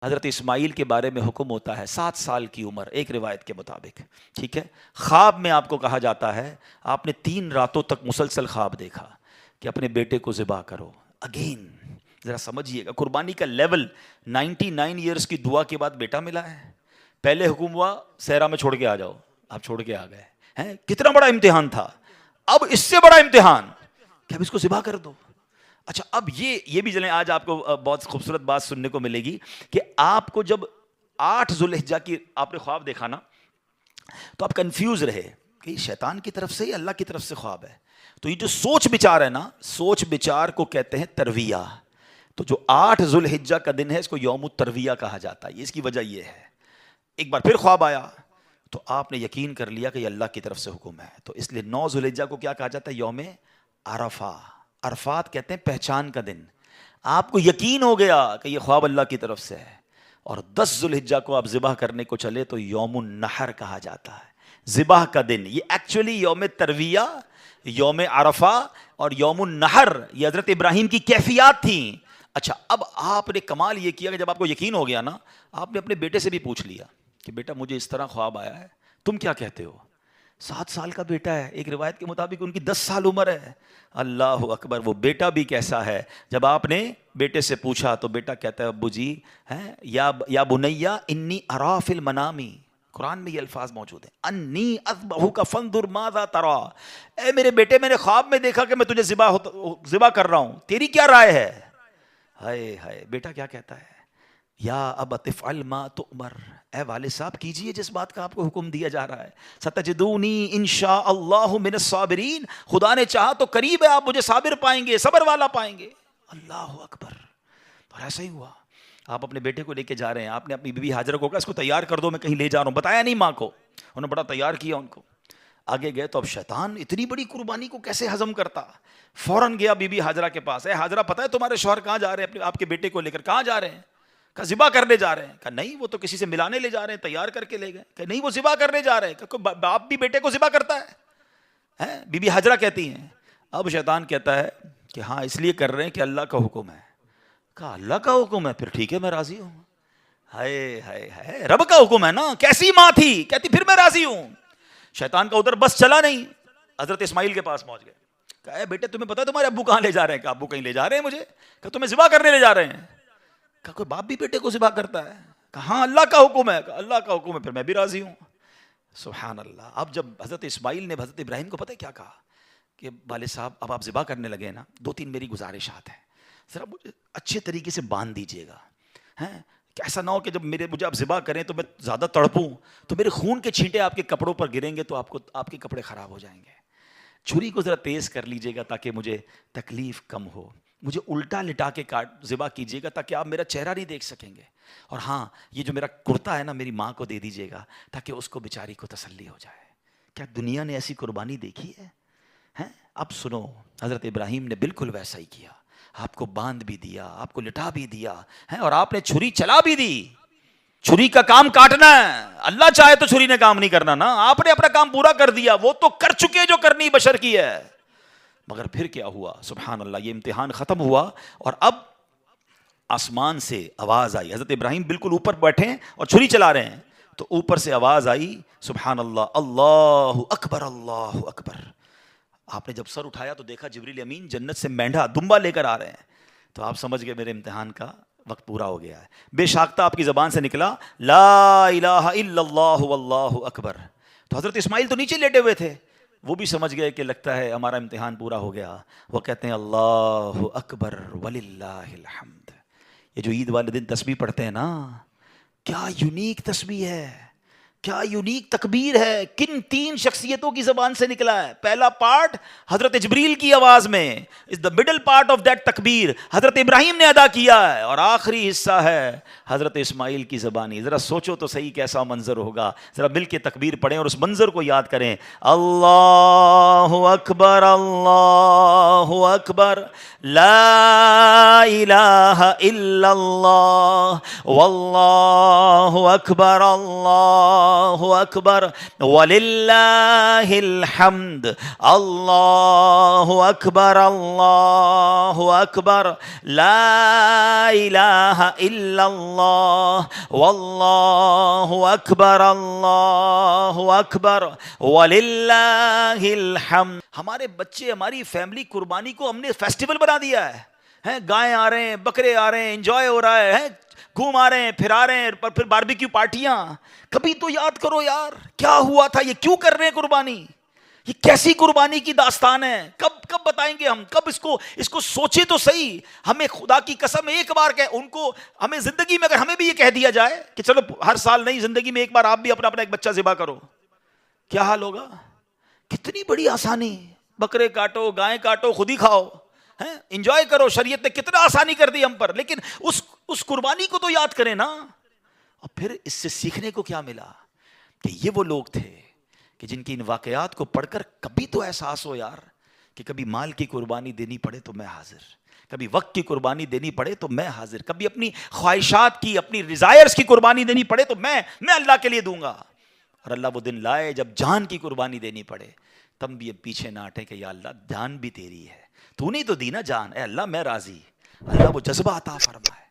حضرت اسماعیل کے بارے میں حکم ہوتا ہے 7 سال کی عمر ایک روایت کے مطابق، ٹھیک ہے. خواب میں آپ کو کہا جاتا ہے آپ نے 3 راتوں تک مسلسل خواب دیکھا کہ اپنے بیٹے کو ذبح کرو. اگین ذرا سمجھیے گا قربانی کا لیول. 99 ایئرس کی دعا کے بعد بیٹا ملا ہے. پہلے حکم ہوا صحرا میں چھوڑ کے آ جاؤ، آپ چھوڑ کے آ گئے ہیں. کتنا بڑا امتحان تھا. اب اس سے بڑا امتحان کہ اب اس کو ذبح کر دو. اچھا اب یہ بھی جنہیں آج آپ کو بہت خوبصورت بات سننے کو ملے گی کہ آپ کو جب 8 ذوالحجہ کی آپ نے خواب دیکھا نا تو آپ کنفیوز رہے کہ شیطان کی طرف سے یا اللہ کی طرف سے خواب ہے. تو یہ جو سوچ بچار ہے نا، سوچ بچار کو کہتے ہیں ترویہ. تو جو 8 ذوالحجہ کا دن ہے اس کو یوم الترویہ کہا جاتا ہے. اس کی وجہ یہ ہے ایک بار پھر خواب آیا تو آپ نے یقین کر لیا کہ یہ اللہ کی طرف سے حکم ہے. تو اس لیے 9 ذوالحجہ کو کیا کہا جاتا ہے؟ یوم عرفہ. عرفات کہتے ہیں پہچان کا دن. آپ کو یقین ہو گیا کہ یہ خواب اللہ کی طرف سے ہے. اور 10 ذوالحجہ کو آپ ذبح کرنے کو چلے تو یوم النحر کہا جاتا ہے، ذبح کا دن. یہ ایکچولی یوم ترویہ، یوم عرفہ اور یوم النحر یہ حضرت ابراہیم کی کیفیات تھیں. اچھا اب آپ نے کمال یہ کیا کہ جب آپ کو یقین ہو گیا نا، آپ نے اپنے بیٹے سے بھی پوچھ لیا کہ بیٹا مجھے اس طرح خواب آیا ہے، تم کیا کہتے ہو؟ 7 سال کا بیٹا ہے، ایک روایت کے مطابق ان کی 10 سال عمر ہے. اللہ اکبر. وہ بیٹا بھی کیسا ہے. جب آپ نے بیٹے سے پوچھا تو بیٹا کہتا ہے ابو جی یا بنیا انی ارا فی المنام. قرآن میں یہ الفاظ موجود ہیں، انی اذبحک فانظر ماذا ترى. اے میرے بیٹے میں نے خواب میں دیکھا کہ میں تجھے ذبح کر رہا ہوں، تیری کیا رائے ہے؟ ہائے ہائے. بیٹا کیا کہتا ہے؟ یا ابت افعل ما تؤمر. اے والد صاحب کیجئے جس بات کا آپ کو حکم دیا جا رہا ہے. ستجدونی انشاء اللہ من الصابرین. خدا نے چاہا تو قریب ہے آپ مجھے صابر پائیں گے، صبر والا پائیں گے. اللہ اکبر. اور ایسا ہی ہوا. آپ اپنے بیٹے کو لے کے جا رہے ہیں، آپ نے اپنی بیوی ہاجرہ کو کہا اس کو تیار کر دو میں کہیں لے جا رہا ہوں، بتایا نہیں ماں کو. انہوں نے بڑا تیار کیا ان کو. آگے گئے تو اب شیطان اتنی بڑی قربانی کو کیسے ہضم کرتا. فوراً گیا بی بی ہاجرہ کے پاس. اے ہاجرہ پتہ ہے تمہارے شوہر کہاں جا رہے ہیں آپ کے بیٹے کو لے کر؟ کہاں جا رہے ہیں؟ کہا ذبح کرنے جا رہے ہیں. کہا نہیں وہ تو کسی سے ملانے لے جا رہے ہیں، تیار کر کے لے گئے. کہ نہیں وہ ذبح کرنے جا رہے ہیں. کہ باپ بھی بیٹے کو ذبح کرتا ہے؟ بی بی ہاجرہ کہتی ہیں. اب شیطان کہتا ہے کہ ہاں اس لیے کر رہے ہیں کہ اللہ کا حکم ہے. کہا اللہ کا حکم ہے؟ پھر ٹھیک ہے میں راضی ہوں. ہائے ہائے ہائے، رب کا حکم ہے نا. کیسی ماں تھی، کہتی پھر میں راضی ہوں. شیطان کا ادھر بس چلا نہیں، حضرت اسماعیل کے پاس پہنچ گئے. کہا اے بیٹے تمہیں پتا ہے تمہارے ابو کہاں لے جا رہے ہیں؟ کہا ابو کہیں لے جا رہے ہیں مجھے. کہا تمہیں ذبح کرنے لے جا رہے ہیں؟ کہا کوئی باپ بھی بیٹے کو ذبح کرتا ہے؟ کہا ہاں اللہ کا حکم ہے. کہا اللہ کا حکم ہے پھر میں بھی راضی ہوں. سبحان اللہ. اب جب حضرت اسماعیل نے حضرت ابراہیم کو پتہ کیا کہا کہ والد صاحب اب آپ ذبح کرنے لگے نا، 2-3 میری گزارشات ہیں، ذرا مجھے اچھے طریقے سے باندھ دیجیے گا. کہ ایسا نہ ہو کہ جب مجھے آپ ذبح کریں تو میں زیادہ تڑپوں تو میرے خون کے چھینٹے آپ کے کپڑوں پر گریں گے تو آپ کے کپڑے خراب ہو جائیں گے. چھری کو ذرا تیز کر لیجیے گا تاکہ مجھے تکلیف کم ہو. مجھے الٹا لٹا کے ذبح کیجیے گا تاکہ آپ میرا چہرہ نہیں دیکھ سکیں گے. اور ہاں یہ جو میرا کرتا ہے نا میری ماں کو دے دیجیے گا تاکہ اس کو بیچاری کو تسلی ہو جائے. کیا دنیا نے ایسی قربانی دیکھی ہے؟ اب سنو، حضرت ابراہیم نے بالکل ویسا ہی کیا. آپ کو باندھ بھی دیا، آپ کو لٹا بھی دیا اور آپ نے چھری چلا بھی دی. چھری کا کام کاٹنا ہے، اللہ چاہے تو چھری نے کام نہیں کرنا نا. آپ نے اپنا کام پورا کر دیا، وہ تو کر چکے جو کرنی بشر کی ہے. مگر پھر کیا ہوا؟ سبحان اللہ. یہ امتحان ختم ہوا اور اب آسمان سے آواز آئی. حضرت ابراہیم بالکل اوپر بیٹھے ہیں اور چھری چلا رہے ہیں تو اوپر سے آواز آئی سبحان اللہ، اللہ اکبر اللہ اکبر. آپ نے جب سر اٹھایا تو دیکھا جبریل امین جنت سے مینڈھا دمبا لے کر آ رہے ہیں. تو آپ سمجھ گئے میرے امتحان کا وقت پورا ہو گیا ہے. بے شاختہ آپ کی زبان سے نکلا لا الہ الا اللہ واللہ اکبر. تو حضرت اسماعیل تو نیچے لیٹے ہوئے تھے، وہ بھی سمجھ گئے کہ لگتا ہے ہمارا امتحان پورا ہو گیا. وہ کہتے ہیں اللہ اکبر وللہ الحمد. یہ جو عید والے دن تسبیح پڑھتے ہیں نا، کیا یونیک تسبیح ہے، کیا یونیک تکبیر ہے. کن 3 شخصیتوں کی زبان سے نکلا ہے؟ پہلا پارٹ حضرت جبریل کی آواز میں، is the middle part of that تکبیر حضرت ابراہیم نے ادا کیا ہے، اور آخری حصہ ہے حضرت اسماعیل کی زبانی. ذرا سوچو تو صحیح کیسا منظر ہوگا. ذرا مل کے تکبیر پڑھیں اور اس منظر کو یاد کریں. اللہ اکبر اللہ اکبر لا الہ الا اللہ واللہ اکبر اللہ اللہ اکبر وللہ الحمد، اللہ اکبر اللہ اکبر، لا الہ الا اللہ واللہ اکبر اللہ اکبر وللہ الحمد۔ ہمارے بچے، ہماری فیملی قربانی کو ہم نے فیسٹیول بنا دیا ہے، گائے آ رہے ہیں، بکرے آ رہے ہیں، انجوائے ہو رہا ہے، گھوم آ رہے ہیں، پھر آ رہے ہیں، پھر باربیکیو پارٹیاں۔ کبھی تو یاد کرو یار کیا ہوا تھا، یہ کیوں کر رہے ہیں قربانی، یہ کیسی قربانی کی داستان ہے، کب بتائیں گے ہم، کب اس کو سوچے تو صحیح۔ ہمیں خدا کی قسم ایک بار ان کو ہمیں زندگی میں اگر ہمیں بھی یہ کہہ دیا جائے کہ چلو ہر سال نہیں، زندگی میں ایک بار آپ بھی اپنا ایک بچہ ذبح کرو، کیا حال ہوگا؟ کتنی بڑی آسانی، بکرے کاٹو، گائے کاٹو، خود ہی کھاؤ، انجوائے کرو۔ شریعت نے کتنا آسانی کر دی ہم پر، لیکن اس قربانی کو تو یاد کریں نا۔ اور پھر اس سے سیکھنے کو کیا ملا کہ یہ وہ لوگ تھے کہ جن کی ان واقعات کو پڑھ کر کبھی تو احساس ہو یار کہ کبھی مال کی قربانی دینی پڑے تو میں حاضر، کبھی وقت کی قربانی دینی پڑے تو میں حاضر، کبھی اپنی خواہشات کی، اپنی ڈیزائرز کی قربانی دینی پڑے تو میں اللہ کے لیے دوں گا۔ اور اللہ وہ دن لائے جب جان کی قربانی دینی پڑے، تم بھی اب پیچھے نہ ہٹے کہ یا اللہ جان بھی تیری ہے، تو نہیں تو دی نا جان، اے اللہ میں راضی۔ اللہ وہ جذبہ عطا فرمائے۔